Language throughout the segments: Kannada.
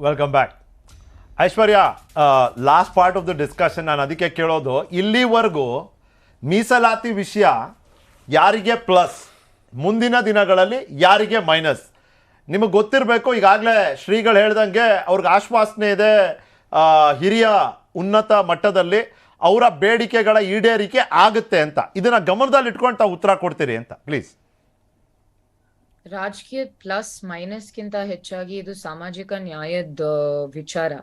Welcome back. Aishwarya, last part of the discussion ನಾನು ಅದಕ್ಕೆ ಕೇಳೋದು, ಇಲ್ಲಿವರೆಗೂ ಮೀಸಲಾತಿ ವಿಷಯ ಯಾರಿಗೆ ಪ್ಲಸ್, ಮುಂದಿನ ದಿನಗಳಲ್ಲಿ ಯಾರಿಗೆ ಮೈನಸ್? ನಿಮಗೆ ಗೊತ್ತಿರಬೇಕು, ಈಗಾಗಲೇ ಶ್ರೀಗಳು ಹೇಳ್ದಂಗೆ ಅವ್ರಿಗೆ ಆಶ್ವಾಸನೆ ಇದೆ ಹಿರಿಯ ಉನ್ನತ ಮಟ್ಟದಲ್ಲಿ ಅವರ ಬೇಡಿಕೆಗಳ ಈಡೇರಿಕೆ ಆಗುತ್ತೆ ಅಂತ. ಇದನ್ನ ಗಮನದಲ್ಲಿ ಇಟ್ಕೊಂಡು ತಾವು ಉತ್ತರ ಕೊಡ್ತೀರಿ ಅಂತ ಪ್ಲೀಸ್. ರಾಜಕೀಯ ಪ್ಲಸ್ ಮೈನಸ್ಗಿಂತ ಹೆಚ್ಚಾಗಿ ಇದು ಸಾಮಾಜಿಕ ನ್ಯಾಯದ ವಿಚಾರ.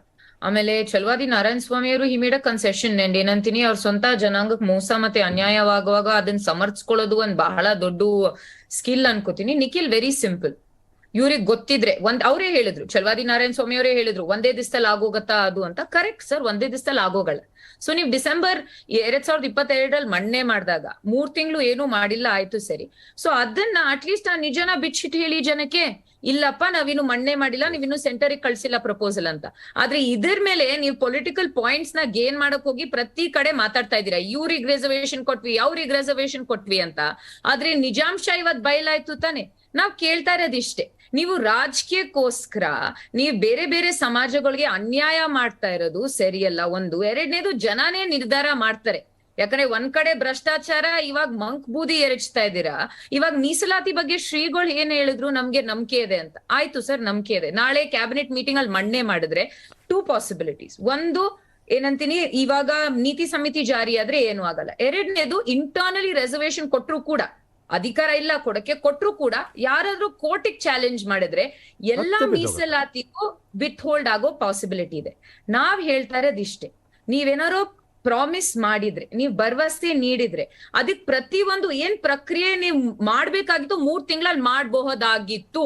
ಆಮೇಲೆ ಛಲವಾದಿ ನಾರಾಯಣ ಸ್ವಾಮಿ ಅವರು ಹಿ ಮೇಡ್ ಅ ಕನ್ಸೆಷನ್. ಏನಂತೀನಿ, ಅವ್ರ ಸ್ವಂತ ಜನಾಂಗಕ್ಕೆ ಮೋಸ ಮತ್ತೆ ಅನ್ಯಾಯವಾಗುವಾಗ ಅದನ್ನ ಸಮರ್ಥಿಸ್ಕೊಳ್ಳೋದು ಒಂದ್ ಬಹಳ ದೊಡ್ಡ ಸ್ಕಿಲ್ ಅನ್ಕೋತೀನಿ. Nikhil very simple. ಇವ್ರಿಗೆ ಗೊತ್ತಿದ್ರೆ ಅವರೇ ಹೇಳಿದ್ರು, ಛಲವಾದಿ ನಾರಾಯಣ ಸ್ವಾಮಿ ಅವರೇ ಹೇಳಿದ್ರು, ಒಂದೇ ದಿವಸದಲ್ಲಿ ಆಗೋಗತ್ತಾ ಅದು ಅಂತ. ಕರೆಕ್ಟ್ ಸರ್, ಒಂದೇ ದಿವಸದಲ್ಲಿ ಆಗೋಗಲ್ಲ. ಸೊ ನೀವು ಡಿಸೆಂಬರ್ 2022 ಮಣ್ಣೆ ಮಾಡಿದಾಗ 3 ತಿಂಗಳು ಏನು ಮಾಡಿಲ್ಲ, ಆಯ್ತು ಸರಿ. ಸೊ ಅದನ್ನ ಅಟ್ಲೀಸ್ಟ್ ಆ ನಿಜನ ಬಿಚ್ಚಿಟ್ಟು ಹೇಳಿ ಜನಕ್ಕೆ, ಇಲ್ಲಪ್ಪ ನಾವಿನ್ನು ಮಣ್ಣೆ ಮಾಡಿಲ್ಲ, ನೀವಿನ್ನು ಸೆಂಟರಿಗೆ ಕಳ್ಸಿಲ್ಲ ಪ್ರಪೋಸಲ್ ಅಂತ. ಆದ್ರೆ ಇದ್ರ ಮೇಲೆ ನೀವು ಪೊಲಿಟಿಕಲ್ ಪಾಯಿಂಟ್ಸ್ ನ ಗೇನ್ ಮಾಡಕ್ ಹೋಗಿ ಪ್ರತಿ ಕಡೆ ಮಾತಾಡ್ತಾ ಇದ್ದೀರಾ, ಇವ್ರಿಗೆ ರಿಸರ್ವೇಶನ್ ಕೊಟ್ವಿ, ಅವ್ರಿಗೆ ರಿಸರ್ವೇಶನ್ ಕೊಟ್ವಿ ಅಂತ. ಆದ್ರೆ ನಿಜಾಂಶ ಇವತ್ ಬಯಲಾಯ್ತು ತಾನೆ. ನಾವ್ ಕೇಳ್ತಾ ಇರೋದಿಷ್ಟೇ, ನೀವು ರಾಜಕೀಯಕ್ಕೋಸ್ಕರ ನೀವು ಬೇರೆ ಬೇರೆ ಸಮಾಜಗಳಿಗೆ ಅನ್ಯಾಯ ಮಾಡ್ತಾ ಇರೋದು ಸರಿಯಲ್ಲ. ಒಂದು. ಎರಡನೇದು, ಜನನೇ ನಿರ್ಧಾರ ಮಾಡ್ತಾರೆ. ಯಾಕಂದ್ರೆ ಒಂದ್ ಕಡೆ ಭ್ರಷ್ಟಾಚಾರ, ಇವಾಗ ಮಂಕ್ ಬೂದಿ ಎರಚ್ತಾ ಇದ್ದೀರಾ. ಇವಾಗ ಮೀಸಲಾತಿ ಬಗ್ಗೆ ಶ್ರೀಗಳು ಏನ್ ಹೇಳಿದ್ರು, ನಮ್ಗೆ ನಂಬಿಕೆ ಇದೆ ಅಂತ. ಆಯ್ತು ಸರ್, ನಂಬಿಕೆ ಇದೆ. ನಾಳೆ ಕ್ಯಾಬಿನೆಟ್ ಮೀಟಿಂಗ್ ಅಲ್ಲಿ ಮಣ್ಣೆ ಮಾಡಿದ್ರೆ 2 ಪಾಸಿಬಿಲಿಟೀಸ್. ಒಂದು ಏನಂತೀನಿ, ಇವಾಗ ನೀತಿ ಸಮಿತಿ ಜಾರಿ ಆದ್ರೆ ಏನು ಆಗಲ್ಲ. ಎರಡನೇದು, ಇಂಟರ್ನಲಿ ರಿಸರ್ವೇಶನ್ ಕೊಟ್ರು ಕೂಡ, ಅಧಿಕಾರ ಇಲ್ಲ ಕೊಡಕ್ಕೆ, ಕೊಟ್ರು ಕೂಡ ಯಾರಾದ್ರೂ ಕೋರ್ಟಿಗೆ ಚಾಲೆಂಜ್ ಮಾಡಿದ್ರೆ ಎಲ್ಲಾ ಮೀಸಲಾತಿಗೂ ವಿತ್ ಹೋಲ್ಡ್ ಆಗೋ ಪಾಸಿಬಿಲಿಟಿ ಇದೆ. ನಾವ್ ಹೇಳ್ತಾ ಇರೋದಿಷ್ಟೇ, ನೀವೇನಾರೋ ಪ್ರಾಮಿಸ್ ಮಾಡಿದ್ರೆ, ನೀವ್ ಭರವಸೆ ನೀಡಿದ್ರೆ, ಅದಕ್ ಪ್ರತಿಯೊಂದು ಏನ್ ಪ್ರಕ್ರಿಯೆ ನೀವ್ ಮಾಡ್ಬೇಕಾಗಿತ್ತು 3 ತಿಂಗಳಲ್ಲಿ ಮಾಡಬಹುದಾಗಿತ್ತು.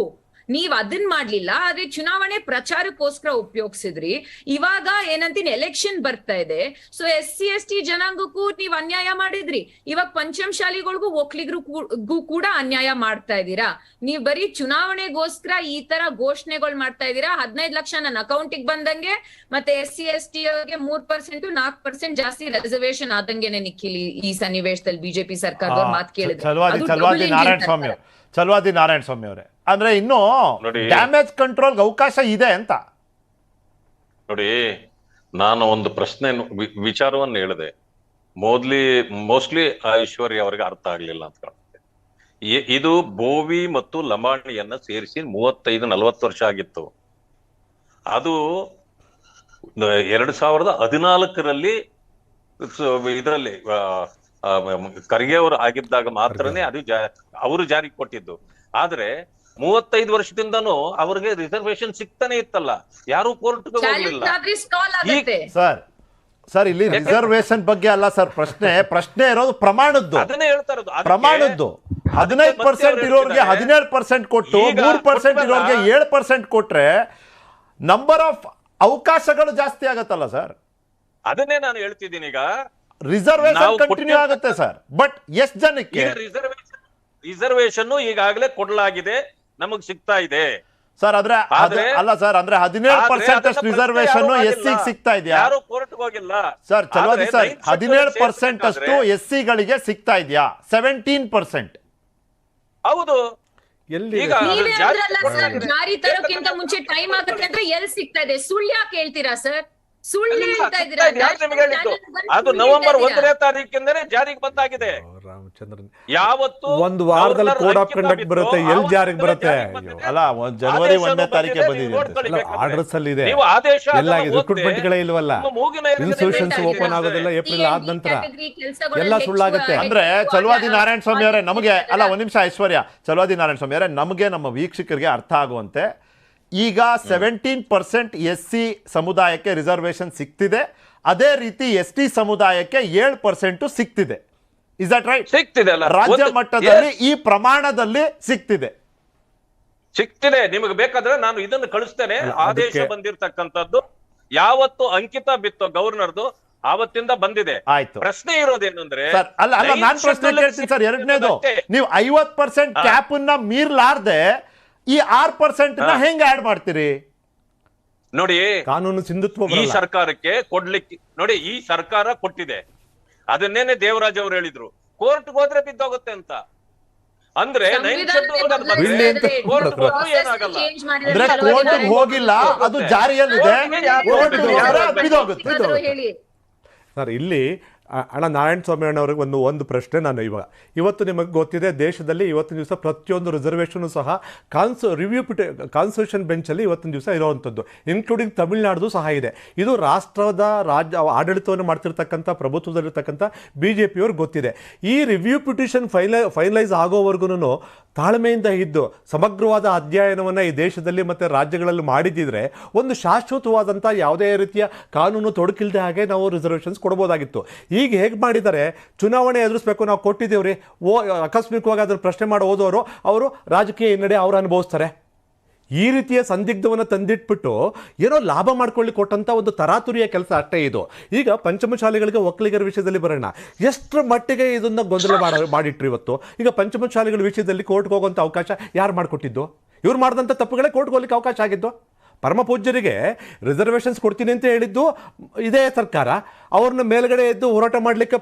ನೀವ್ ಅದನ್ ಮಾಡ್ಲಿಲ್ಲ. ಆದ್ರೆ ಚುನಾವಣೆ ಪ್ರಚಾರಕ್ಕೋಸ್ಕರ ಉಪಯೋಗಿಸಿದ್ರಿ. ಇವಾಗ ಏನಂತೀನಿ, ಎಲೆಕ್ಷನ್ ಬರ್ತಾ ಇದೆ. ಸೊ SC/ST ಜನಾಂಗಕ್ಕೂ ನೀವ್ ಅನ್ಯಾಯ ಮಾಡಿದ್ರಿ. ಇವಾಗ ಪಂಚಮಶಾಲಿಗಳಿಗೂ ಒಕ್ಲಿಗರಿಗೂ ಕೂಡ ಅನ್ಯಾಯ ಮಾಡ್ತಾ ಇದ್ದೀರಾ. ನೀವ್ ಬರೀ ಚುನಾವಣೆಗೋಸ್ಕರ ಈ ತರ ಘೋಷಣೆಗಳು ಮಾಡ್ತಾ ಇದ್ದೀರಾ. 15 ಲಕ್ಷ ನನ್ನ ಅಕೌಂಟಿಗೆ ಬಂದಂಗೆ, ಮತ್ತೆ SC/ST ಅವರಿಗೆ 3% 4% ಜಾಸ್ತಿ ರಿಸರ್ವೇಶನ್ ಆದಂಗೆನೆ ನಿಖಿಲ್ ಈ ಸನ್ನಿವೇಶದಲ್ಲಿ ಬಿಜೆಪಿ ಸರ್ಕಾರದವ್ರ ಮಾತು ಕೇಳಿದ್ರೆ. ಛಲವಾದಿ ನಾರಾಯಣ ಸ್ವಾಮಿ ಅವರೇ, ಅಂದ್ರೆ ಇನ್ನು ಡ್ಯಾಮೇಜ್ ಕಂಟ್ರೋಲ್ ಅವಕಾಶ ಇದೆ ಅಂತ ನೋಡಿ. ನಾನು ಒಂದು ಪ್ರಶ್ನೆ ವಿಚಾರವನ್ನು ಹೇಳಿದೆ, ಮೋಸ್ಟ್ಲಿ ಐಶ್ವರ್ಯ ಅವರಿಗೆ ಅರ್ಥ ಆಗ್ಲಿಲ್ಲ ಅಂತ ಕಾಣುತ್ತೆ. ಇದು ಬೋವಿ ಮತ್ತು ಲಂಬಾಣಿಯನ್ನ ಸೇರಿಸಿ 35-40 ವರ್ಷ ಆಗಿತ್ತು. ಅದು 2014ರಲ್ಲಿ ಇದರಲ್ಲಿ ಖರ್ಗೆ ಅವರು ಆಗಿದ್ದಾಗ ಮಾತ್ರನೇ ಅದು ಅವರು ಜಾರಿಗೆ ಕೊಟ್ಟಿದ್ದು. ಆದ್ರೆ 35 ವರ್ಷದಿಂದನೂ ಅವ್ರಿಗೆ ರಿಸರ್ವೇಶನ್ ಸಿಗ್ತಾನೆ ಇತ್ತಲ್ಲ, ಯಾರು ಕೋರ್ಟ್ಗೆ ಹೋಗ್ಲಿಲ್ಲ. ಸರ್ ಇಲ್ಲಿ ರಿಸರ್ವೇಶನ್ ಬಗ್ಗೆ ಅಲ್ಲ ಸರ್ ಪ್ರಶ್ನೆ ಇರೋದು ಪ್ರಮಾಣದ್ದು. ಅದನ್ನೇ ಹೇಳ್ತಾ ಇರೋದು. ಪ್ರಮಾಣದ್ದು 15% ಇರೋರಿಗೆ 17% ಕೊಟ್ಟು 3% ಇರೋರಿಗೆ 7% ಕೊಟ್ರೆ ನಂಬರ್ ಆಫ್ ಅವಕಾಶಗಳು ಜಾಸ್ತಿ ಆಗತ್ತಲ್ಲ ಸರ್. ಅದನ್ನೇ ನಾನು ಹೇಳ್ತಿದ್ದೀನಿ. ಈಗ ರಿಸರ್ವೇಶನ್ ಕಂಟಿನ್ಯೂ ಆಗುತ್ತೆ ಸರ್, ಬಟ್ ಎಷ್ಟು ಜನಕ್ಕೆ ರಿಸರ್ವೇಶನ್ ಈಗಾಗಲೇ ಕೊಡಲಾಗಿದೆ, ನಮಗ್ ಸಿಗ್ತಾ ಇದೆ ಸರ್. ಆದ್ರೆ ಅಲ್ಲ ಸರ್, ಅಂದ್ರೆ 17% ರಿಸರ್ವೇಶನ್ SC ಸಿಗ್ತಾ ಇದೆಯಾ? ಯಾರು ಕೋರ್ಟ್ ಹೋಗಿಲ್ಲ ಸರ್. ಛಲವಾದಿ ಸರ್, 17% ಅಷ್ಟು SC ಗಳಿಗೆ ಸಿಗ್ತಾ ಇದೆಯಾ? 17%. ಹೌದು. ಜಾರಿ ತರೋಕ್ಕಿಂತ ಮುಂಚೆ ಟೈಮ್ ಆಗುತ್ತೆ ಅಂದ್ರೆ ಎಲ್ಲಿ ಸಿಗ್ತಾ ಇದೆ? ಸುಳ್ಳು ಯಾಕೆ ಹೇಳ್ತೀರಾ ಸರ್? ಸುಳ್ಳು ಹೇಳ್ತಾ ಇದ್ದೀರಾ. ಅದು ನವೆಂಬರ್ 1ನೇ ತಾರೀಕಿಂದಲೇ ಜಾರಿಗೆ ಬಂದಾಗಿದೆ. ರಾಮಚಂದ್ರನ್, ಯಾವತ್ತು ಒಂದು ವಾರದಲ್ಲಿ ಕೋಡ್ ಆಫ್ ಕಂಡಕ್ಟ್ ಬರುತ್ತೆ, ಎಲ್ಲಿ ಜಾರಿಗೆ ಬರುತ್ತೆ? ಅಲ್ಲ, ಜನವರಿ 1ನೇ ತಾರೀಕಿಗೆ ಬಂದಿದೆ. ಆರ್ಡರ್ಸ್ ಅಲ್ಲಿ ಇದೆ, ಆದೇಶ ರಿಕ್ರೂಟ್ಮೆಂಟ್ ಗಳೇ ಇಲ್ವಲ್ಲ, ಇನ್ಸ್ಟಿಟ್ಯೂಷನ್ಸ್ ಓಪನ್ ಆಗೋದಿಲ್ಲ ಏಪ್ರಿಲ್ ಆದ ನಂತರ, ಎಲ್ಲ ಸುಳ್ಳಾಗುತ್ತೆ. ಅಂದ್ರೆ ಛಲವಾದಿ ನಾರಾಯಣ ಸ್ವಾಮಿ ಅವರೇ, ನಮಗೆ ಅಲ್ಲ, ಒಂದ್ ನಿಮಿಷ ಐಶ್ವರ್ಯ, ಛಲವಾದಿ ನಾರಾಯಣ ಸ್ವಾಮಿ ಅವರೇ, ನಮಗೆ ನಮ್ಮ ವೀಕ್ಷಕರಿಗೆ ಅರ್ಥ ಆಗುವಂತೆ, ಈಗ 17% SC ಸಮುದಾಯಕ್ಕೆ ರಿಸರ್ವೇಶನ್ ಸಿಗ್ತಿದೆ, ಅದೇ ರೀತಿ ST ಸಮುದಾಯಕ್ಕೆ 7% ಸಿಗ್ತಿದೆ. Is that right? ಸಿಗ್ತಿದೆ, ರಾಜ್ಯ ಮಟ್ಟದಲ್ಲಿ ಈ ಪ್ರಮಾಣದಲ್ಲಿ ಸಿಗ್ತಿದೆ. ನಿಮಗೆ ಬೇಕಾದ್ರೆ ನಾನು ಇದನ್ನು ಕಳಿಸ್ತೇನೆ. ಆದೇಶ ಬಂದಿರತಕ್ಕಂಥದ್ದು ಯಾವತ್ತು ಅಂಕಿತ ಬಿತ್ತು ಗವರ್ನರ್ದು, ಆವತ್ತಿಂದ ಬಂದಿದೆ. ಆಯ್ತು. ಪ್ರಶ್ನೆ ಇರೋದೇನಂದ್ರೆ, ಅಲ್ಲ ನಾನ್ ಪ್ರಶ್ನೆ ಕೇಳ್ತೀನಿ ಸರ್. ಎರಡನೇದು, ನೀವು 50% ಕ್ಯಾಪ್ ಅನ್ನ ಮೀರ್ಲಾರ್ದೆ ಈ 6% ನ ಹೆಂಗ್ ಆಡ್ ಮಾಡ್ತೀರಿ? ನೋಡಿ, ಕಾನೂನು ಸಿಂಧುತ್ವ ಈ ಸರ್ಕಾರಕ್ಕೆ ಕೊಡ್ಲಿಕ್ಕೆ, ನೋಡಿ ಈ ಸರ್ಕಾರ ಕೊಟ್ಟಿದೆ. ಅದನ್ನೇನೆ ದೇವರಾಜ್ ಅವರು ಹೇಳಿದ್ರು, ಕೋರ್ಟ್ಗೆ ಹೋದ್ರೆ ಬಿದ್ದೋಗುತ್ತೆ ಅಂತ. ಅಂದ್ರೆ ಏನಾಗಲ್ಲ ಅಂದ್ರೆ ಕೋರ್ಟ್ ಹೋಗಿಲ್ಲ, ಅದು ಜಾರಿಯಲ್ಲಿದೆ, ಹೇಳಿ ಸರ್. ಇಲ್ಲಿ ಅಣ್ಣ ನಾರಾಯಣ ಸ್ವಾಮಿ ಅಣ್ಣವ್ರಿಗೆ ಒಂದು ಪ್ರಶ್ನೆ. ನಾನು ಇವತ್ತು ನಿಮಗೆ ಗೊತ್ತಿದೆ, ದೇಶದಲ್ಲಿ ಇವತ್ತಿನ ದಿವಸ ಪ್ರತಿಯೊಂದು ರಿಸರ್ವೇಷನ್ ಸಹ ಕಾನ್ಸ್ಟಿಟ್ಯೂಷನ್ ಬೆಂಚಲ್ಲಿ ಇವತ್ತಿನ ದಿವಸ ಇರುವಂಥದ್ದು, ಇನ್ಕ್ಲೂಡಿಂಗ್ ತಮಿಳುನಾಡು ಸಹ ಇದೆ. ಇದು ರಾಜ್ಯ ಆಡಳಿತವನ್ನು ಮಾಡ್ತಿರ್ತಕ್ಕಂಥ ಪ್ರಭುತ್ವದಲ್ಲಿರ್ತಕ್ಕಂಥ BJP ಗೊತ್ತಿದೆ. ಈ ರಿವ್ಯೂ ಪಿಟಿಷನ್ ಫೈನಲೈಸ್ ಆಗೋವರೆಗೂ ತಾಳ್ಮೆಯಿಂದ ಇದ್ದು ಸಮಗ್ರವಾದ ಅಧ್ಯಯನವನ್ನು ಈ ದೇಶದಲ್ಲಿ ಮತ್ತು ರಾಜ್ಯಗಳಲ್ಲಿ ಮಾಡಿದ್ದಿದ್ರೆ ಒಂದು ಶಾಶ್ವತವಾದಂಥ ಯಾವುದೇ ರೀತಿಯ ಕಾನೂನು ತೊಡಕಿಲ್ಲದೆ ಹಾಗೆ ನಾವು ರಿಸರ್ವೇಷನ್ಸ್ ಕೊಡ್ಬೋದಾಗಿತ್ತು. ಈಗ ಹೇಗೆ ಮಾಡಿದ್ದಾರೆ, ಚುನಾವಣೆ ಎದುರಿಸಬೇಕು, ನಾವು ಕೊಟ್ಟಿದ್ದೇವ್ರಿ, ಆಕಸ್ಮಿಕವಾಗಿ ಅದನ್ನು ಪ್ರಶ್ನೆ ಮಾಡಿ ಹೋದವರು ಅವರು ರಾಜಕೀಯ ಹಿನ್ನಡೆ ಅವರು ಅನುಭವಿಸ್ತಾರೆ. ಈ ರೀತಿಯ ಸಂದಿಗ್ಧವನ್ನು ತಂದಿಟ್ಬಿಟ್ಟು ಏನೋ ಲಾಭ ಮಾಡ್ಕೊಳ್ಳಿ ಕೊಟ್ಟಂಥ ಒಂದು ತರಾತುರಿಯ ಕೆಲಸ ಅಷ್ಟೇ ಇದು. ಈಗ ಪಂಚಮಶಾಲೆಗಳಿಗೆ ಒಕ್ಕಲಿಗರ ವಿಷಯದಲ್ಲಿ ಬರೋಣ, ಎಷ್ಟರ ಮಟ್ಟಿಗೆ ಇದನ್ನು ಗೊಂದಲ ಮಾಡಿಟ್ರು ಇವತ್ತು. ಈಗ ಪಂಚಮಶಾಲೆಗಳ ವಿಷಯದಲ್ಲಿ ಕೋರ್ಟ್ಗೆ ಹೋಗುವಂಥ ಅವಕಾಶ ಯಾರು ಮಾಡಿಕೊಟ್ಟಿದ್ದು? ಇವ್ರು ಮಾಡಿದಂಥ ತಪ್ಪುಗಳೇ ಕೋರ್ಟ್ಗೆ ಹೋಗ್ಲಿಕ್ಕೆ ಅವಕಾಶ ಆಗಿದ್ದು. ಪರಮ ಪೂಜ್ಯರಿಗೆ ರಿಸರ್ವೇಷನ್ಸ್ ಕೊಡ್ತೀನಿ ಅಂತ ಹೇಳಿದ್ದು ಇದೇ ಸರ್ಕಾರ, ಅವ್ರನ್ನ ಮೇಲ್ಗಡೆ ಎದ್ದು ಹೋರಾಟ ಮಾಡಲಿಕ್ಕೆ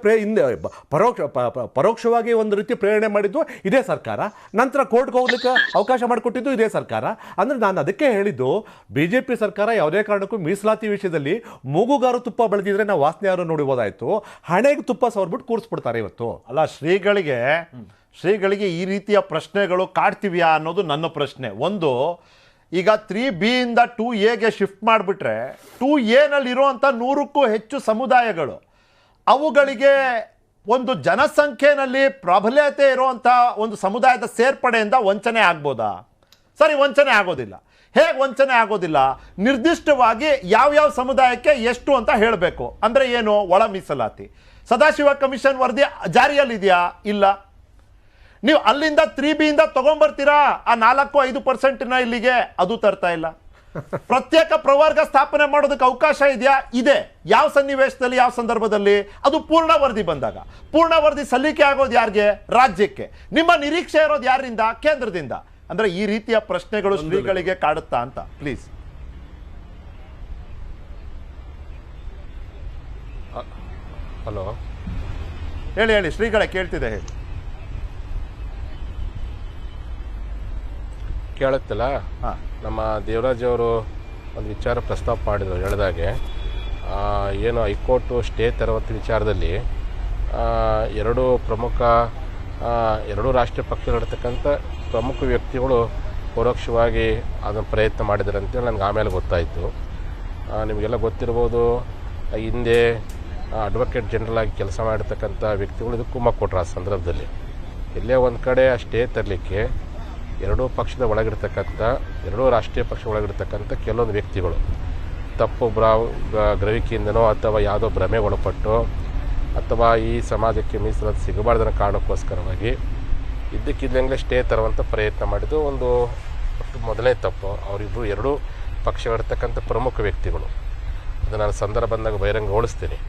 ಪರೋಕ್ಷವಾಗಿ ಒಂದು ರೀತಿ ಪ್ರೇರಣೆ ಮಾಡಿದ್ದು ಇದೇ ಸರ್ಕಾರ. ನಂತರ ಕೋರ್ಟ್ಗೆ ಹೋಗ್ಲಿಕ್ಕೆ ಅವಕಾಶ ಮಾಡಿಕೊಟ್ಟಿದ್ದು ಇದೇ ಸರ್ಕಾರ. ಅಂದರೆ ನಾನು ಅದಕ್ಕೆ ಹೇಳಿದ್ದು, BJP ಸರ್ಕಾರ ಯಾವುದೇ ಕಾರಣಕ್ಕೂ ಮೀಸಲಾತಿ ವಿಷಯದಲ್ಲಿ ಮೂಗುಗಾರು ತುಪ್ಪ ಬೆಳೆದಿದ್ರೆ ನಾವು ವಾಸನೆ ಯಾರು ನೋಡಿಬೋದಾಯಿತು, ಹಣೆಗೆ ತುಪ್ಪ ಸವರ್ಬಿಟ್ಟು ಕೂರಿಸ್ಬಿಡ್ತಾರೆ ಇವತ್ತು. ಅಲ್ಲ, ಶ್ರೀಗಳಿಗೆ ಈ ರೀತಿಯ ಪ್ರಶ್ನೆಗಳು ಕಾಡ್ತಿವ್ಯಾ ಅನ್ನೋದು ನನ್ನ ಪ್ರಶ್ನೆ. ಒಂದು, ಈಗ 3B ಇಂದ 2Aಗೆ ಶಿಫ್ಟ್ ಮಾಡಿಬಿಟ್ರೆ 2Aನಲ್ಲಿ ಇರುವಂಥ 100ಕ್ಕೂ ಹೆಚ್ಚು ಸಮುದಾಯಗಳು, ಅವುಗಳಿಗೆ ಒಂದು ಜನಸಂಖ್ಯೆಯಲ್ಲಿ ಪ್ರಾಬಲ್ಯತೆ ಇರುವಂಥ ಒಂದು ಸಮುದಾಯದ ಸೇರ್ಪಡೆಯಿಂದ ವಂಚನೆ ಆಗ್ಬೋದಾ? ಸರಿ, ವಂಚನೆ ಆಗೋದಿಲ್ಲ. ಹೇಗೆ ವಂಚನೆ ಆಗೋದಿಲ್ಲ? ನಿರ್ದಿಷ್ಟವಾಗಿ ಯಾವ್ಯಾವ ಸಮುದಾಯಕ್ಕೆ ಎಷ್ಟು ಅಂತ ಹೇಳಬೇಕು. ಅಂದರೆ ಏನು? ಒಳ ಮೀಸಲಾತಿ. ಸದಾಶಿವ ಕಮಿಷನ್ ವರದಿ ಜಾರಿಯಲ್ಲಿದೆಯಾ? ಇಲ್ಲ. ನೀವು ಅಲ್ಲಿಂದ 3B ಇಂದ ತಗೊಂಡ್ಬರ್ತೀರಾ ಆ 4-5% ಇಲ್ಲಿಗೆ, ಅದು ತರ್ತಾ ಇಲ್ಲ. ಪ್ರತ್ಯೇಕ ಪ್ರವರ್ಗ ಸ್ಥಾಪನೆ ಮಾಡೋದಕ್ಕೆ ಅವಕಾಶ ಇದೆಯಾ? ಇದೆ. ಯಾವ ಸನ್ನಿವೇಶದಲ್ಲಿ, ಯಾವ ಸಂದರ್ಭದಲ್ಲಿ? ಅದು ಪೂರ್ಣ ವರದಿ ಬಂದಾಗ. ಪೂರ್ಣ ವರದಿ ಸಲ್ಲಿಕೆ ಆಗೋದು ಯಾರಿಗೆ? ರಾಜ್ಯಕ್ಕೆ. ನಿಮ್ಮ ನಿರೀಕ್ಷೆ ಇರೋದು ಯಾರಿಂದ? ಕೇಂದ್ರದಿಂದ. ಅಂದ್ರೆ ಈ ರೀತಿಯ ಪ್ರಶ್ನೆಗಳು ಶ್ರೀಗಳಿಗೆ ಕಾಡುತ್ತಾ ಅಂತ? ಪ್ಲೀಸ್. ಹಲೋ, ಹೇಳಿ ಶ್ರೀಗಳೇ, ಕೇಳ್ತಿದೆ, ಹೇಳಿ. ಕೇಳುತ್ತಲ್ಲ. ನಮ್ಮ ದೇವರಾಜ್ ಅವರು ಒಂದು ವಿಚಾರ ಪ್ರಸ್ತಾಪ ಮಾಡಿದರು, ಹೇಳಿದಾಗೆ ಏನು ಹೈಕೋರ್ಟು ಸ್ಟೇ ತರುವಂಥ ವಿಚಾರದಲ್ಲಿ ಎರಡು ರಾಷ್ಟ್ರೀಯ ಪಕ್ಷಗಳಿರ್ತಕ್ಕಂಥ ಪ್ರಮುಖ ವ್ಯಕ್ತಿಗಳು ಪರೋಕ್ಷವಾಗಿ ಅದನ್ನು ಪ್ರಯತ್ನ ಮಾಡಿದ್ದಾರೆ ಅಂತೇಳಿ ನನಗೆ ಆಮೇಲೆ ಗೊತ್ತಾಯಿತು. ನಿಮಗೆಲ್ಲ ಗೊತ್ತಿರ್ಬೋದು, ಹಿಂದೆ ಅಡ್ವೊಕೇಟ್ ಜನರಲ್ ಆಗಿ ಕೆಲಸ ಮಾಡಿರ್ತಕ್ಕಂಥ ವ್ಯಕ್ತಿಗಳು ಇದಕ್ಕೆ ಕುಮ್ಮಕ್ಕು ಕೊಟ್ಟರು. ಆ ಸಂದರ್ಭದಲ್ಲಿ ಎಲ್ಲೇ ಒಂದು ಕಡೆ ಆ ಸ್ಟೇ ತರಲಿಕ್ಕೆ ಎರಡೂ ಪಕ್ಷದ ಒಳಗಿರ್ತಕ್ಕಂಥ, ಎರಡೂ ರಾಷ್ಟ್ರೀಯ ಪಕ್ಷ ಒಳಗಿರ್ತಕ್ಕಂಥ ಕೆಲವೊಂದು ವ್ಯಕ್ತಿಗಳು ತಪ್ಪು ಗ್ರಹಿಕೆಯಿಂದನೋ ಅಥವಾ ಯಾವುದೋ ಭ್ರಮೆ ಒಳಪಟ್ಟು ಅಥವಾ ಈ ಸಮಾಜಕ್ಕೆ ಮೀಸಲಾತಿ ಸಿಗಬಾರ್ದನ್ನ ಕಾರಣಕ್ಕೋಸ್ಕರವಾಗಿ ಇದ್ದಕ್ಕಿದ್ದಂಗೆ ಸ್ಟೇ ತರುವಂಥ ಪ್ರಯತ್ನ ಮಾಡಿದ್ದು ಒಂದು ಮೊದಲನೇ ತಪ್ಪು. ಅವರಿಬ್ಬರು ಎರಡೂ ಪಕ್ಷಗಳಿರ್ತಕ್ಕಂಥ ಪ್ರಮುಖ ವ್ಯಕ್ತಿಗಳು. ಅದು ನಾನು ಸಂದರ್ಭ ಬಂದಾಗ ಬಹಿರಂಗಗೊಳಿಸ್ತೀನಿ.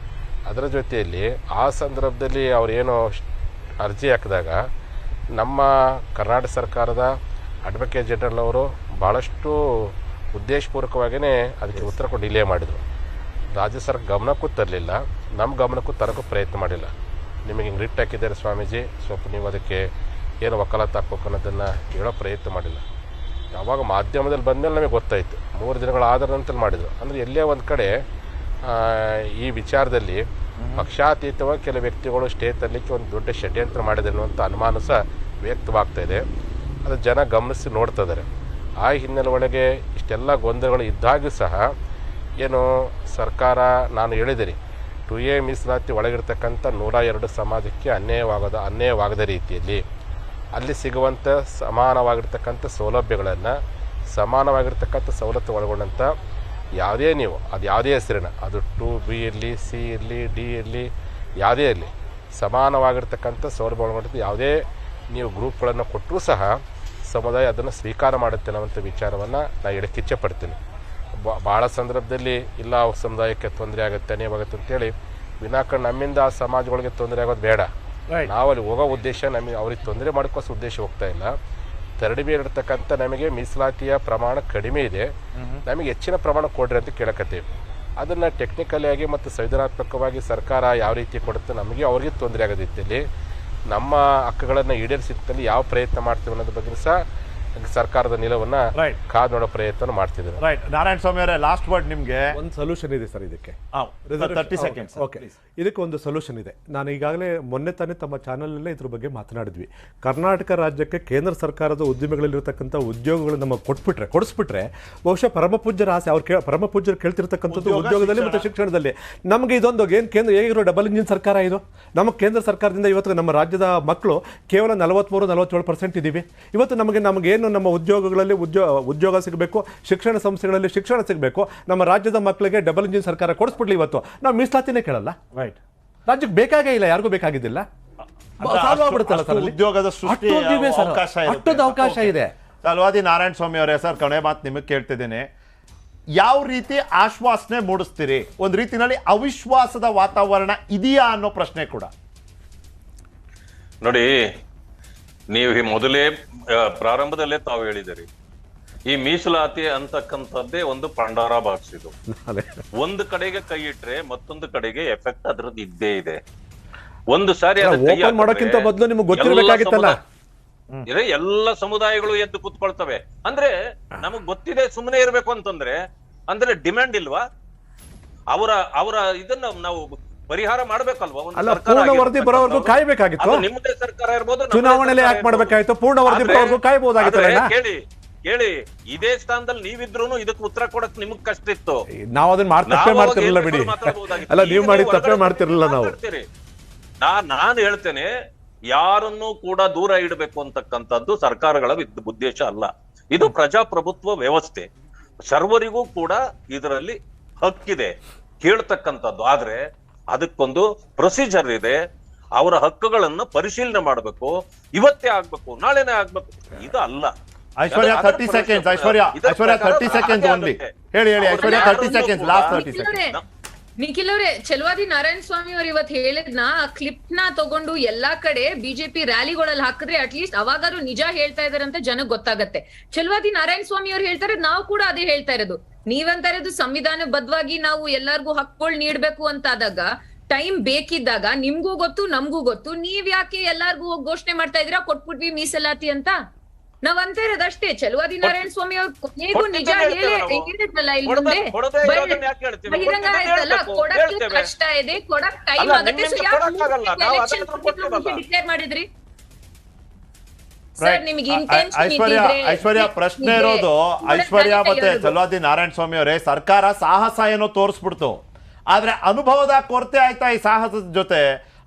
ಅದರ ಜೊತೆಯಲ್ಲಿ ಆ ಸಂದರ್ಭದಲ್ಲಿ ಅವರೇನೋ ಅರ್ಜಿ ಹಾಕಿದಾಗ ನಮ್ಮ ಕರ್ನಾಟಕ ಸರ್ಕಾರದ ಅಡ್ವೊಕೇಟ್ ಜನರಲ್ ಅವರು ಭಾಳಷ್ಟು ಉದ್ದೇಶಪೂರ್ವಕವಾಗಿಯೇ ಅದಕ್ಕೆ ಉತ್ತರ ಕೊಟ್ಟು ಡಿಲೇ ಮಾಡಿದರು. ರಾಜ್ಯ ಸರ್ಕಾರ ಗಮನಕ್ಕೂ ತರಲಿಲ್ಲ, ನಮ್ಮ ಗಮನಕ್ಕೂ ತರೋಕ್ಕೂ ಪ್ರಯತ್ನ ಮಾಡಿಲ್ಲ. ನಿಮಗೆ ಹಿಂಗೆ ರಿಟ್ ಹಾಕಿದ್ದಾರೆ ಸ್ವಾಮೀಜಿ, ಸ್ವಲ್ಪ ನೀವು ಅದಕ್ಕೆ ಏನು ವಕಾಲತ್ತು ಹಾಕ್ಬೇಕು ಅನ್ನೋದನ್ನು ಹೇಳೋ ಪ್ರಯತ್ನ ಮಾಡಿಲ್ಲ. ಯಾವಾಗ ಮಾಧ್ಯಮದಲ್ಲಿ ಬಂದಮೇಲೆ ನಮಗೆ ಗೊತ್ತಾಯಿತು, 3 ದಿನಗಳ ಆಧಾರ ನಂತರ ಮಾಡಿದರು. ಅಂದರೆ ಎಲ್ಲೇ ಒಂದು ಕಡೆ ಈ ವಿಚಾರದಲ್ಲಿ ಪಕ್ಷಾತೀತವಾಗಿ ಕೆಲ ವ್ಯಕ್ತಿಗಳು ಸ್ಟೇ ತರಲಿಕ್ಕೆ ಒಂದು ದೊಡ್ಡ ಷಡ್ಯಂತ್ರ ಮಾಡಿದೆ ಅನ್ನುವಂಥ ಅನುಮಾನ ಸಹ ವ್ಯಕ್ತವಾಗ್ತಾಯಿದೆ. ಅದು ಜನ ಗಮನಿಸಿ ನೋಡ್ತಾ ಇದ್ದಾರೆ. ಆ ಹಿನ್ನೆಲೆ ಒಳಗೆ ಇಷ್ಟೆಲ್ಲ ಗೊಂದಲಗಳು ಇದ್ದಾಗೂ ಸಹ ಏನು ಸರ್ಕಾರ, ನಾನು ಹೇಳಿದ್ದೀನಿ, 2A ಮೀಸಲಾತಿ ಒಳಗಿರ್ತಕ್ಕಂಥ 102 ಸಮಾಜಕ್ಕೆ ಅನ್ಯಾಯವಾಗದ ರೀತಿಯಲ್ಲಿ ಅಲ್ಲಿ ಸಿಗುವಂಥ ಸಮಾನವಾಗಿರ್ತಕ್ಕಂಥ ಸೌಲಭ್ಯಗಳನ್ನು, ಸಮಾನವಾಗಿರ್ತಕ್ಕಂಥ ಸವಲತ್ತು ಒಳಗೊಂಡಂಥ ಯಾವುದೇ ನೀವು ಅದು ಯಾವುದೇ ಹೆಸರಿನ, ಅದು 2B ಇರಲಿ, C ಇರಲಿ, D ಇರಲಿ, ಯಾವುದೇ ಇರಲಿ, ಸಮಾನವಾಗಿರ್ತಕ್ಕಂಥ ಸೌಲಭ್ಯ ಒಳಗೊಂಡಂಥ ಯಾವುದೇ ನೀವು ಗ್ರೂಪ್ಗಳನ್ನು ಕೊಟ್ಟರೂ ಸಹ ಸಮುದಾಯ ಅದನ್ನು ಸ್ವೀಕಾರ ಮಾಡುತ್ತೆ ಅನ್ನೋಂಥ ವಿಚಾರವನ್ನು ನಾನು ಹೇಳಕ್ಕೆ ಇಚ್ಛೆಪಡ್ತೀನಿ. ಭಾಳ ಸಂದರ್ಭದಲ್ಲಿ ಇಲ್ಲ ಅವ್ರ ಸಮುದಾಯಕ್ಕೆ ತೊಂದರೆ ಆಗುತ್ತೆ, ಅನ್ಯವಾಗುತ್ತೆ ಅಂತೇಳಿ ವಿನಾಕಾರಣ ನಮ್ಮಿಂದ ಆ ಸಮಾಜಗಳಿಗೆ ತೊಂದರೆ ಆಗೋದು ಬೇಡ. ನಾವಲ್ಲಿ ಹೋಗೋ ಉದ್ದೇಶ ನಮಗೆ ಅವ್ರಿಗೆ ತೊಂದರೆ ಮಾಡ್ಕೋಸೋ ಉದ್ದೇಶ ಹೋಗ್ತಾ ಇಲ್ಲ. 3B ಇರತಕ್ಕಂಥ ನಮಗೆ ಮೀಸಲಾತಿಯ ಪ್ರಮಾಣ ಕಡಿಮೆ ಇದೆ, ನಮಗೆ ಹೆಚ್ಚಿನ ಪ್ರಮಾಣ ಕೊಡ್ರಿ ಅಂತ ಕೇಳಕತ್ತೀವಿ. ಅದನ್ನು ಟೆಕ್ನಿಕಲಿ ಆಗಿ ಮತ್ತು ಸಂವಿಧಾನಾತ್ಮಕವಾಗಿ ಸರ್ಕಾರ ಯಾವ ರೀತಿ ಕೊಡುತ್ತೆ, ನಮಗೆ ಅವ್ರಿಗೆ ತೊಂದರೆ ಆಗೋ ರೀತಿಯಲ್ಲಿ ನಮ್ಮ ಹಕ್ಕುಗಳನ್ನು ಈಡೇರಿಸಿದಲ್ಲಿ ಯಾವ ಪ್ರಯತ್ನ ಮಾಡ್ತೀವಿ ಅನ್ನೋದ್ರ ಬಗ್ಗೆ ಸಹ ಸರ್ಕಾರದ ನಿಲುವನ್ನು Right. ಕಾದು ನೋಡೋ ಪ್ರಯತ್ನ ಮಾಡ್ತಿದ್ದಾರೆ. ರೈಟ್, ನಾರಾಯಣ ಸ್ವಾಮಿ ಅವರೇ, ಲಾಸ್ಟ್ ವರ್ಡ್ ನಿಮಗೆ. ಒಂದು ಸೊಲ್ಯೂಷನ್ ಇದೆ ಸರ್ ಇದಕ್ಕೆ. 30 ಸೆಕೆಂಡ್ಸ್. ಓಕೆ, ಇದಕ್ಕೆ ಒಂದು ಸೊಲ್ಯೂಷನ್ ಇದೆ. ನಾನು ಈಗಾಗಲೇ ಮೊನ್ನೆ ತಾನೇ ತಮ್ಮ ಚಾನಲಲ್ಲೇ ಇದ್ರ ಬಗ್ಗೆ ಮಾತನಾಡಿದ್ವಿ. ಕರ್ನಾಟಕ ರಾಜ್ಯಕ್ಕೆ ಕೇಂದ್ರ ಸರ್ಕಾರದ ಉದ್ಯಮಗಳಲ್ಲಿರ್ತಕ್ಕಂಥ ಉದ್ಯೋಗಗಳು ನಮಗೆ ಕೊಡಿಸ್ಬಿಟ್ರೆ ಬಹುಶಃ ಪರಮಪೂಜ್ಯರ ಆಸೆ, ಪರಮಪೂಜ್ಯರು ಕೇಳ್ತಿರ್ತಕ್ಕಂಥದ್ದು ಉದ್ಯೋಗದಲ್ಲಿ ಮತ್ತು ಶಿಕ್ಷಣದಲ್ಲಿ. ನಮಗೆ ಇದೊಂದು ಏನು ಕೇಂದ್ರ ಹೇಗಿರೋ ಡಬಲ್ ಇಂಜಿನ್ ಸರ್ಕಾರ ಇದು. ನಮ್ಮ ಕೇಂದ್ರ ಸರ್ಕಾರದಿಂದ ಇವತ್ತು ನಮ್ಮ ರಾಜ್ಯದ ಮಕ್ಕಳು ಕೇವಲ 43-47% ಇದ್ದೀವಿ. ಇವತ್ತು ನಮಗೇನು ನಮ್ಮ ಉದ್ಯೋಗಗಳಲ್ಲಿ ಉದ್ಯೋಗ ಸಿಗಬೇಕು, ಶಿಕ್ಷಣ ಸಂಸ್ಥೆಗಳಲ್ಲಿ ಶಿಕ್ಷಣ ಸಿಗಬೇಕು. ನಮ್ಮ ರಾಜ್ಯದ ಮಕ್ಕಳಿಗೆ ಡಬಲ್ ಇಂಜಿನ್ ಸರ್ಕಾರ ಕೊಡಿಸ್ಬಿಡ್ಲಿ. ಇವತ್ತು ನಾವು ಮೀಸಲಾತಿನೇ ಕೇಳಲ್ಲ. ರೈಟ್, ರಾಜ್ಯಕ್ಕೆ ಬೇಕಾಗೇ ಇಲ್ಲ, ಯಾರಿಗೂ ಬೇಕಾಗಿದ್ದಿಲ್ಲ. ಉದ್ಯೋಗದ ಸೃಷ್ಟಿ ಅಷ್ಟೊಂದು ಅವಕಾಶ ಇದೆ. ಚಲವಾದಿ ನಾರಾಯಣ ಸ್ವಾಮಿ ಅವರೇ, ಸರ್ ಕೊನೆ ಮಾತು ನಿಮಗೆ ಕೇಳ್ತಿದ್ದೀನಿ. ಯಾವ ರೀತಿ ಆಶ್ವಾಸನೆ ಮೂಡಿಸ್ತೀರಿ? ಒಂದು ರೀತಿನಲ್ಲಿ ಅವಿಶ್ವಾಸದ ವಾತಾವರಣ ಇದೆಯಾ ಅನ್ನೋ ಪ್ರಶ್ನೆ ಕೂಡ. ನೋಡಿ, ನೀವು ಮೊದಲೇ ಪ್ರಾರಂಭದಲ್ಲೇ ತಾವು ಹೇಳಿದಿರಿ, ಈ ಮೀಸಲಾತಿ ಅಂತಕ್ಕಂಥದ್ದೇ ಒಂದು ಪಂಡಾರ ಬಾಕ್ಸ್. ಇದು ಒಂದು ಕಡೆಗೆ ಕೈ ಇಟ್ರೆ ಮತ್ತೊಂದು ಕಡೆಗೆ ಎಫೆಕ್ಟ್ ಅದ್ರದ್ದು ಇದ್ದೇ ಇದೆ. ಒಂದು ಸಾರಿ ಓಪನ್ ಮಾಡೋಕ್ಕಿಂತ ಮೊದಲು ನಿಮಗೆ ಗೊತ್ತಿರಬೇಕಾಗಿತ್ತಲ್ಲ. ಎಲ್ಲ ಸಮುದಾಯಗಳು ಎದ್ದು ಕೂತ್ಕೊಳ್ತವೆ. ಅಂದ್ರೆ ನಮಗ್ ಗೊತ್ತಿದೆ ಸುಮ್ಮನೆ ಇರ್ಬೇಕು ಅಂತಂದ್ರೆ ಅಂದ್ರೆ ಡಿಮ್ಯಾಂಡ್ ಇಲ್ವಾ? ಅವರ ಇದನ್ನ ನಾವು ಪರಿಹಾರ ಮಾಡ್ಬೇಕಲ್ವಾ? ಪೂರ್ಣ ವರದಿ ಬರೋವರೆಗೂ ಕಾಯ್ಬೇಕಾಗಿತ್ತು. ನಿಮ್ಮದೇ ಸರ್ಕಾರ ಇರ್ಬೋದು, ಚುನಾವಣೆಯಲ್ಲಿ ಯಾಕೆ ಮಾಡ್ಬೇಕಾಯ್ತು? ಪೂರ್ಣ ವರದಿ ಬರೋವರೆಗೂ ಕಾಯ್ಬೋದಾಗಿತ್ತು. ಕೇಳಿ, ಇದೇ ಸ್ಥಾನದಲ್ಲಿ ನೀವಿದ್ರು ಇದಕ್ಕೆ ಉತ್ತರ ಕೊಡಕ್ ನಿಮಗ್ ಕಷ್ಟ ಇತ್ತು. ನಾವು ಅದನ್ನ ತಪ್ಪೇ ಮಾಡ್ತಿರ್ಲಿಲ್ಲ ಬಿಡಿ. ಅಲ್ಲ, ನೀವು ಮಾಡಿ ತಪ್ಪೇ ಮಾಡ್ತಿರ್ಲಿಲ್ಲ. ನಾವು ನಾನು ಹೇಳ್ತೇನೆ, ಯಾರನ್ನೂ ಕೂಡ ದೂರ ಇಡಬೇಕು ಅಂತಕ್ಕಂಥದ್ದು ಸರ್ಕಾರಗಳ ಉದ್ದೇಶ ಅಲ್ಲ. ಇದು ಪ್ರಜಾಪ್ರಭುತ್ವ ವ್ಯವಸ್ಥೆ. ಸರ್ವರಿಗೂ ಕೂಡ ಇದರಲ್ಲಿ ಹಕ್ಕಿದೆ ಕೇಳ್ತಕ್ಕಂಥದ್ದು. ಆದ್ರೆ ಅದಕ್ಕೊಂದು ಪ್ರೊಸೀಜರ್ ಇದೆ. ಅವರ ಹಕ್ಕುಗಳನ್ನ ಪರಿಶೀಲನೆ ಮಾಡಬೇಕು. ಇವತ್ತೇ ಆಗ್ಬೇಕು, ನಾಳೆನೇ ಆಗ್ಬೇಕು, ಇದು ಅಲ್ಲ. ಐಶ್ವರ್ಯ 30 ಸೆಕೆಂಡ್ಸ್. ಐಶ್ವರ್ಯ 30 ಸೆಕೆಂಡ್ಸ್ ಓನ್ಲಿ. ಹೇಳಿ ಐಶ್ವರ್ಯ 30 ಸೆಕೆಂಡ್ಸ್, ಲಾಸ್ಟ್ 30 ಸೆಕೆಂಡ್ಸ್. ನಿಖಿಲ್ ಅವರೇ, ಚಲವಾದಿ ನಾರಾಯಣ ಸ್ವಾಮಿ ಅವ್ರು ಇವತ್ತು ಹೇಳಿದ್ನ ಆ ಕ್ಲಿಪ್ ನ ತಗೊಂಡು ಎಲ್ಲಾ ಕಡೆ ಬಿಜೆಪಿ ರ್ಯಾಲಿಗಳಲ್ಲಿ ಹಾಕಿದ್ರೆ ಅಟ್ಲೀಸ್ಟ್ ಅವಾಗಾದ್ರೂ ನಿಜ ಹೇಳ್ತಾ ಇದಾರೆ ಅಂತ ಜನಕ್ಕೆ ಗೊತ್ತಾಗತ್ತೆ. ಚಲವಾದಿ ನಾರಾಯಣ ಸ್ವಾಮಿ ಅವ್ರು ಹೇಳ್ತಾರೆ, ನಾವು ಕೂಡ ಅದೇ ಹೇಳ್ತಾ ಇರೋದು. ನೀವಂತ ಇರೋದು ಸಂವಿಧಾನಬದ್ಧವಾಗಿ ನಾವು ಎಲ್ಲಾರ್ಗು ಹಕ್ಕುಗಳು ನೀಡ್ಬೇಕು ಅಂತ ಆದಾಗ ಟೈಮ್ ಬೇಕಿದ್ದಾಗ ನಿಮ್ಗೂ ಗೊತ್ತು ನಮ್ಗೂ ಗೊತ್ತು. ನೀವ್ ಯಾಕೆ ಎಲ್ಲಾರ್ಗು ಘೋಷಣೆ ಮಾಡ್ತಾ ಇದೀರಾ ಕೊಟ್ಬಿಟ್ವಿ ಮೀಸಲಾತಿ ಅಂತ? ನಾವ್ ಅಂತ ಇರೋದಷ್ಟೇ. ಚಲವಾದಿ ನಾರಾಯಣ ಸ್ವಾಮಿ ಅವ್ರು ಕೊನೆಗೂ ನಿಜ ಹೇಳಿದ್ರಲ್ಲ ಇಲ್ಲಿ ಮುಂದೆ ಬಹಿರಂಗ ಆಯ್ತಲ್ಲ, ಕೊಡಕ್ಕೆ ಕಷ್ಟ ಇದೆ, ಕೊಡಕ್ ಟೈಮ್ ಆಗತ್ತೆ. ಡಿಕ್ಲೇರ್ ಮಾಡಿದ್ರಿ ಸರ್, ನಿಮಗೆ ಐಶ್ವರ್ಯ ಪ್ರಶ್ನೆ ಇರೋದು, ಐಶ್ವರ್ಯ ಮತ್ತೆ ಚಲವಾದಿ ನಾರಾಯಣ ಸ್ವಾಮಿ ಅವರೇ, ಸರ್ಕಾರ ಸಾಹಸ ಏನೋ ತೋರಿಸ್ಬಿಡ್ತು, ಆದ್ರೆ ಅನುಭವದ ಕೊರತೆ ಆಯ್ತಾ ಈ ಸಾಹಸದ ಜೊತೆ?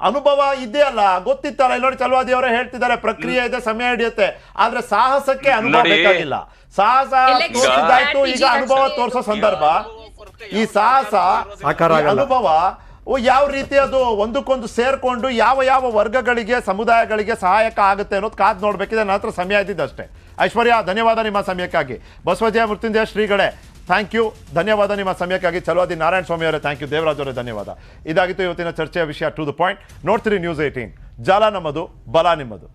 ಅನುಭವ ಇದೆಯಲ್ಲ, ಗೊತ್ತಿತ್ತಲ್ಲ. ಇಲ್ಲಿ ನೋಡಿ, ಚಲವಾದಿ ಅವರೇ ಹೇಳ್ತಿದ್ದಾರೆ, ಪ್ರಕ್ರಿಯೆ ಇದೆ, ಸಮಯ ಹಿಡಿಯುತ್ತೆ. ಆದ್ರೆ ಸಾಹಸಕ್ಕೆ ಅನುಭವ ಬೇಕಾಗಿಲ್ಲ. ಸಾಹಸ ತೋರಿಸಿದ್ದಾಯ್ತು, ಈಗ ಅನುಭವ ತೋರಿಸೋ ಸಂದರ್ಭ. ಈ ಸಾಹಸ, ಅನುಭವ ಯಾವ ರೀತಿ ಅದು ಒಂದಕ್ಕೊಂದು ಸೇರ್ಕೊಂಡು ಯಾವ ವರ್ಗಗಳಿಗೆ, ಸಮುದಾಯಗಳಿಗೆ ಸಹಾಯಕ ಆಗುತ್ತೆ ಅನ್ನೋದು ಕಾದ್ ನೋಡ್ಬೇಕಿದೆ. ನಂತರ ಸಮಯ ಇದ್ದಿದ್ದಷ್ಟೇ. ಐಶ್ವರ್ಯ, ಧನ್ಯವಾದ ನಿಮ್ಮ ಸಮಯಕ್ಕಾಗಿ. ಬಸವಜಯ ಮೃತ್ಯುಂಜಯ ಶ್ರೀಗಳೇ, ಥ್ಯಾಂಕ್ ಯು, ಧನ್ಯವಾದ ನಿಮ್ಮ ಸಮಯಕ್ಕಾಗಿ. ಚಲವಾದಿ ನಾರಾಯಣ ಸ್ವಾಮಿ ಅವರೇ ಥ್ಯಾಂಕ್ ಯು. ದೇವರಾಜ್ ಅವರೇ ಧನ್ಯವಾದ. ಇದಾಗಿತ್ತು ಇವತ್ತಿನ ಚರ್ಚೆಯ ವಿಷಯ. To the point. ನೋಡ್ತೀರಿ ನ್ಯೂಸ್ 18. ಜಾಲ ನಮ್ಮದು, ಬಲ ನಿಮ್ಮದು.